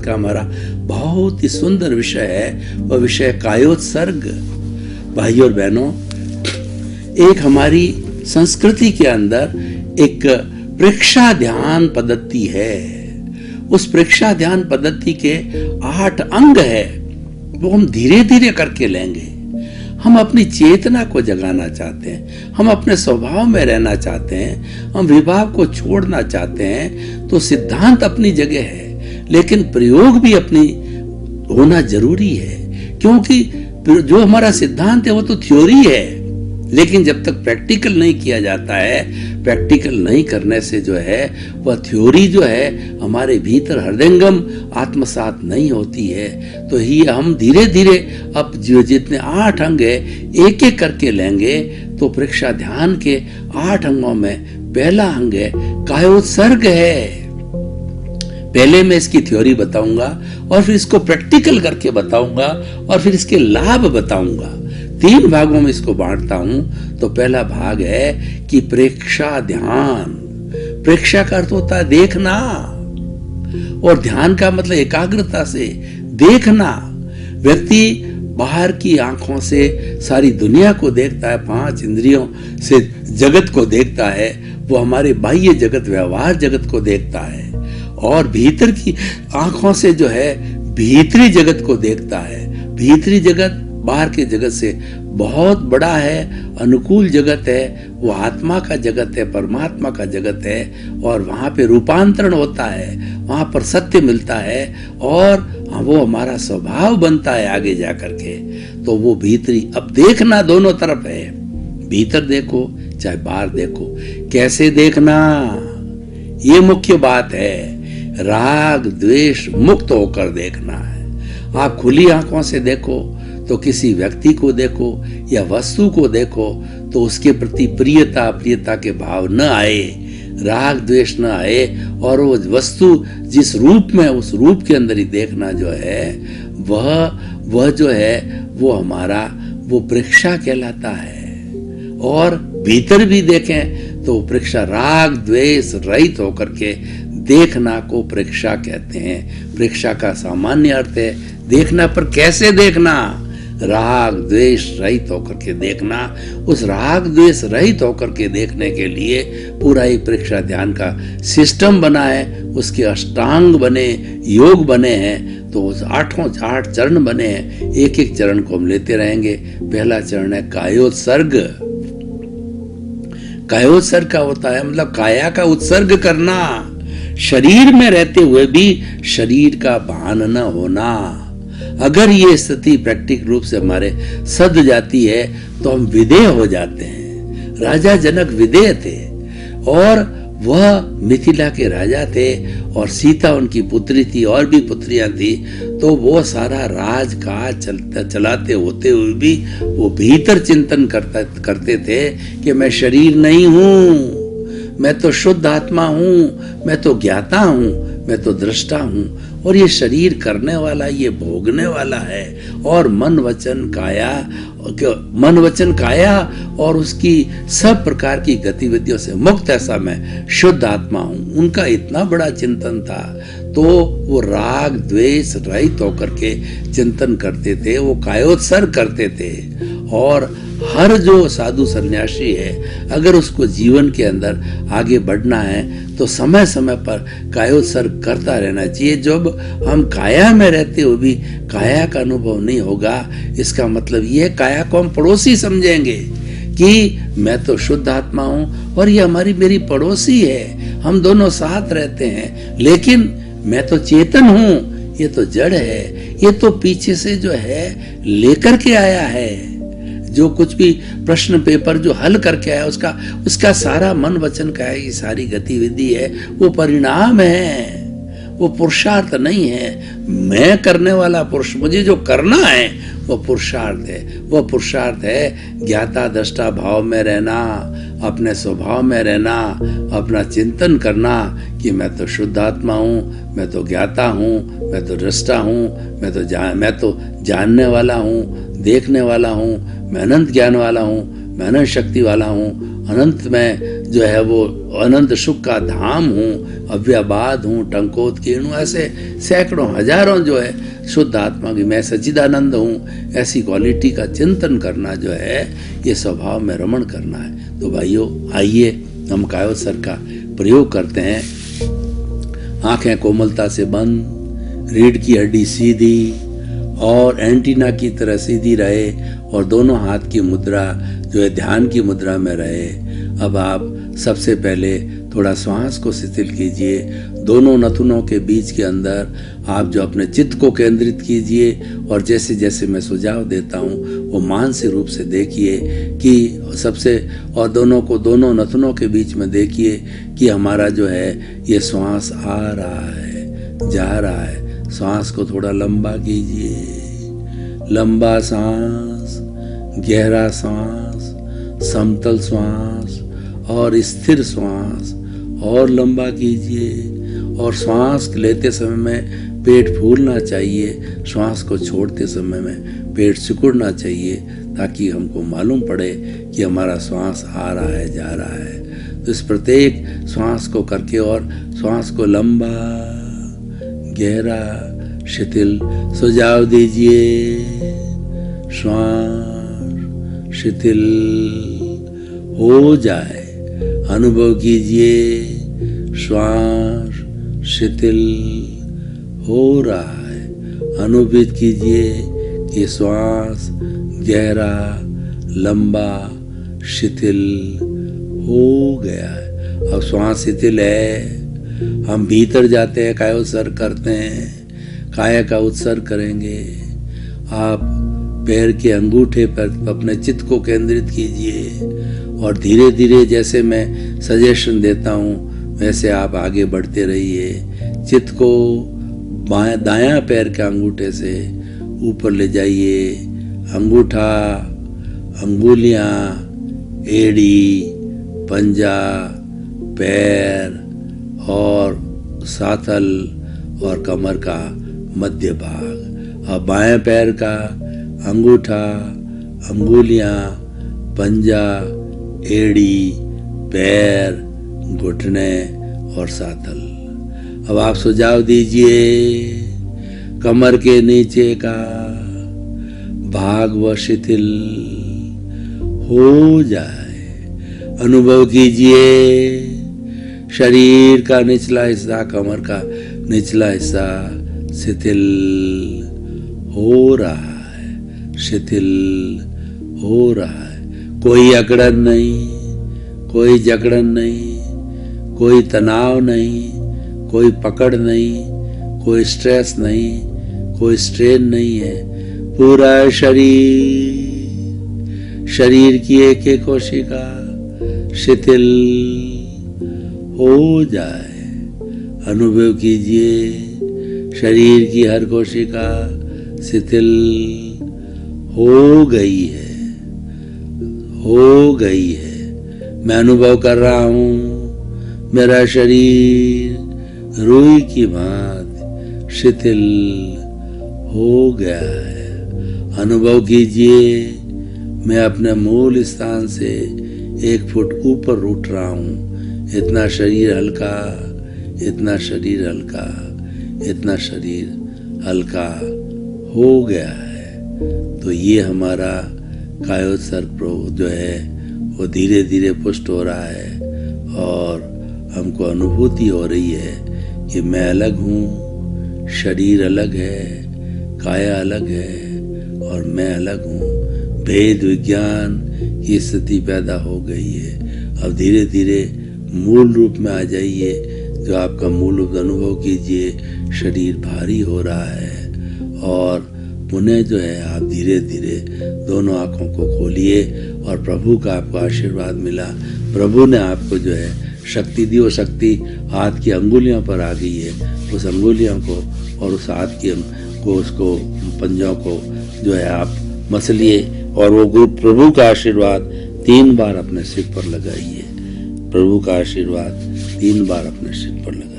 का हमारा बहुत ही सुंदर विषय है, वह विषय कायोत्सर्ग। भाइयों और बहनों, एक हमारी संस्कृति के अंदर एक प्रेक्षा ध्यान पद्धति है। उस प्रेक्षा ध्यान पद्धति के 8 अंग है, वो हम धीरे धीरे करके लेंगे। हम अपनी चेतना को जगाना चाहते हैं, हम अपने स्वभाव में रहना चाहते हैं, हम विभाव को छोड़ना चाहते हैं, तो सिद्धांत अपनी जगह है, लेकिन प्रयोग भी अपनी होना जरूरी है। क्योंकि जो हमारा सिद्धांत है वो तो थ्योरी है, लेकिन जब तक प्रैक्टिकल नहीं किया जाता है, प्रैक्टिकल नहीं करने से जो है वह थ्योरी जो है हमारे भीतर हृदयंगम आत्मसात नहीं होती है। तो ही हम धीरे धीरे अब जो जितने 8 अंग है एक एक करके लेंगे। तो प्रेक्षा ध्यान के 8 अंगों में पहला अंग है कायोत्सर्ग है। पहले मैं इसकी थ्योरी बताऊंगा और फिर इसको प्रैक्टिकल करके बताऊंगा और फिर इसके लाभ बताऊंगा। 3 भागों में इसको बांटता हूं। तो पहला भाग है कि प्रेक्षा ध्यान। प्रेक्षा का अर्थ होता है देखना, और ध्यान का मतलब एकाग्रता से देखना। व्यक्ति बाहर की आंखों से सारी दुनिया को देखता है, 5 इंद्रियों से जगत को देखता है, वो हमारे बाह्य जगत व्यवहार जगत को देखता है, और भीतर की आंखों से जो है भीतरी जगत को देखता है। भीतरी जगत बाहर के जगत से बहुत बड़ा है, अनुकूल जगत है, वो आत्मा का जगत है, परमात्मा का जगत है, और वहां पे रूपांतरण होता है, वहां पर सत्य मिलता है, और वो हमारा स्वभाव बनता है आगे जा करके। तो वो भीतरी, अब देखना दोनों तरफ है, भीतर देखो चाहे बाहर देखो। कैसे देखना, ये मुख्य बात है। राग द्वेष मुक्त होकर देखना है। आप खुली आंखों से देखो तो किसी व्यक्ति को देखो या वस्तु को देखो तो उसके प्रति प्रियता अप्रियता के भाव न आए, राग द्वेष न आए, और वो वस्तु जिस रूप में, उस रूप के अंदर ही देखना जो है वह जो है वो हमारा वो प्रेक्षा कहलाता है। और भीतर भी देखें तो प्रेक्षा राग द्वेष रहित होकर के देखना को प्रेक्षा कहते हैं। प्रेक्षा का सामान्य अर्थ है देखना, पर कैसे देखना, राग द्वेष रहित होकर के देखना। उस राग द्वेष रहित होकर के देखने के लिए पूरा ही प्रेक्षा ध्यान का सिस्टम बना है, उसके अष्टांग बने, योग बने हैं, तो उस 8 चरण बने हैं। एक एक चरण को हम लेते रहेंगे। पहला चरण है कायोत्सर्ग। कायोत्सर्ग का होता है मतलब काया का उत्सर्ग करना, शरीर में रहते हुए भी शरीर का भान न होना। अगर ये स्थिति प्रैक्टिकल रूप से हमारे सद जाती है तो हम विदेह हो जाते हैं। राजा जनक विदेह थे, और वह मिथिला के राजा थे, और सीता उनकी पुत्री थी, और भी पुत्रियां थी। तो वो सारा राजकाज चलाते होते हुए भी वो भीतर चिंतन करते थे कि मैं शरीर नहीं हूं, मैं तो शुद्ध आत्मा हूं, मैं तो ज्ञाता हूं, मैं तो दृष्टा हूं, और ये शरीर करने वाला, ये भोगने वाला है, और मन वचन काया और उसकी सब प्रकार की गतिविधियों से मुक्त ऐसा मैं शुद्ध आत्मा हूं। उनका इतना बड़ा चिंतन था, तो वो राग द्वेष रहित होकर के चिंतन करते थे, वो कायोत्सर्ग करते थे। और हर जो साधु सन्यासी है, अगर उसको जीवन के अंदर आगे बढ़ना है तो समय समय पर कायोत्सर्ग करता रहना चाहिए। जब हम काया में रहते हुए भी काया का अनुभव नहीं होगा, इसका मतलब ये काया को हम पड़ोसी समझेंगे कि मैं तो शुद्ध आत्मा हूं और ये मेरी पड़ोसी है, हम दोनों साथ रहते हैं, लेकिन मैं तो चेतन हूं, ये तो जड़ है, ये तो पीछे से जो है लेकर के आया है। जो कुछ भी प्रश्न पेपर जो हल करके आया उसका सारा मन वचन का है, ये सारी गतिविधि है, वो परिणाम है, वो पुरुषार्थ नहीं है। मैं करने वाला पुरुष, मुझे जो करना है वो पुरुषार्थ है। वो पुरुषार्थ है ज्ञाता दृष्टा भाव में रहना, अपने स्वभाव में रहना, अपना चिंतन करना कि मैं तो शुद्ध आत्मा हूँ, मैं तो ज्ञाता हूँ, मैं तो दृष्टा हूँ, मैं तो जानने वाला हूँ, देखने वाला हूँ, मैं अनंत ज्ञान वाला हूँ, मैं अनंत शक्ति वाला हूँ, अनंत में जो है वो अनंत सुख का धाम हूँ, अव्यबाद हूँ, टंकोत कीर्ण हूँ, ऐसे सैकड़ों हजारों जो है शुद्ध आत्मा की मैं सच्चिदानंद हूँ, ऐसी क्वालिटी का चिंतन करना जो है ये स्वभाव में रमण करना है। तो भाइयों आइए हम कायोत्सर्ग का प्रयोग करते हैं। आंखें कोमलता से बंद, रीढ़ की हड्डी सीधी और एंटीना की तरह सीधी रहे और दोनों हाथ की मुद्रा जो है ध्यान की मुद्रा में रहे। अब आप सबसे पहले थोड़ा श्वास को शिथिल कीजिए, दोनों नथुनों के बीच के अंदर आप जो अपने चित्त को केंद्रित कीजिए और जैसे जैसे मैं सुझाव देता हूँ वो मानसिक रूप से देखिए कि सबसे और दोनों नथुनों के बीच में देखिए कि हमारा जो है ये श्वास आ रहा है, जा रहा है। श्वास को थोड़ा लंबा कीजिए, लंबा सांस, गहरा सांस, समतल श्वास और स्थिर श्वास और लंबा कीजिए। और श्वास लेते समय में पेट फूलना चाहिए, श्वास को छोड़ते समय में पेट सिकुड़ना चाहिए ताकि हमको मालूम पड़े कि हमारा श्वास आ रहा है, जा रहा है। तो इस प्रत्येक श्वास को करके और श्वास को लंबा, गहरा, शिथिल सुझाव दीजिए। श्वास शिथिल हो जाए, अनुभव कीजिए श्वास शिथिल हो रहा है। अनुभवित कीजिए कि श्वास गहरा, लंबा, शिथिल हो गया है। अब श्वास शिथिल है, हम भीतर जाते हैं, कायोत्सर्ग करते हैं, काया का उत्सर्ग करेंगे। आप पैर के अंगूठे पर अपने चित्त को केंद्रित कीजिए और धीरे धीरे जैसे मैं सजेशन देता हूँ वैसे आप आगे बढ़ते रहिए। चित्त को दायां पैर के अंगूठे से ऊपर ले जाइए। अंगूठा, अंगुलियां, एड़ी, पंजा, पैर और साथल और कमर का मध्य भाग। अब बाएं पैर का अंगूठा, अंगुलियां, पंजा, एड़ी, पैर, घुटने और साथल। अब आप सुझाव दीजिए कमर के नीचे का भाग व शिथिल हो जाए। अनुभव कीजिए शरीर का निचला हिस्सा, कमर का निचला हिस्सा शिथिल हो रहा है, शिथिल हो रहा है। कोई अकड़न नहीं, कोई जकड़न नहीं, कोई तनाव नहीं, कोई पकड़ नहीं, कोई स्ट्रेस नहीं, कोई स्ट्रेन नहीं है। पूरा शरीर की एक एक कोशिका शिथिल हो जाए। अनुभव कीजिए शरीर की हर कोशिका शिथिल हो गई है, हो गई है। मैं अनुभव कर रहा हूँ मेरा शरीर रुई की भांति शिथिल हो गया है। अनुभव कीजिए मैं अपने मूल स्थान से 1 फुट ऊपर उठ रहा हूँ। इतना शरीर हल्का, इतना शरीर हल्का, इतना शरीर हल्का हो गया है। तो ये हमारा कायोत्सर्ग जो है वो धीरे धीरे पुष्ट हो रहा है और हमको अनुभूति हो रही है कि मैं अलग हूँ, शरीर अलग है, काया अलग है और मैं अलग हूँ। भेद विज्ञान की स्थिति पैदा हो गई है। अब धीरे धीरे मूल रूप में आ जाइए। जो आपका मूल रूप अनुभव कीजिए, शरीर भारी हो रहा है और पुनः जो है आप धीरे धीरे दोनों आंखों को खोलिए और प्रभु का आपको आशीर्वाद मिला। प्रभु ने आपको जो है शक्ति दी। वो शक्ति हाथ की अंगुलियों पर आ गई है। उस अंगुलियों को और उस हाथ की को उसको पंजों को जो है आप मसलिए और वो गुरु प्रभु का आशीर्वाद 3 बार अपने सिर पर लगाइए। प्रभु का आशीर्वाद 3 बार अपने सिर पर लगाइए।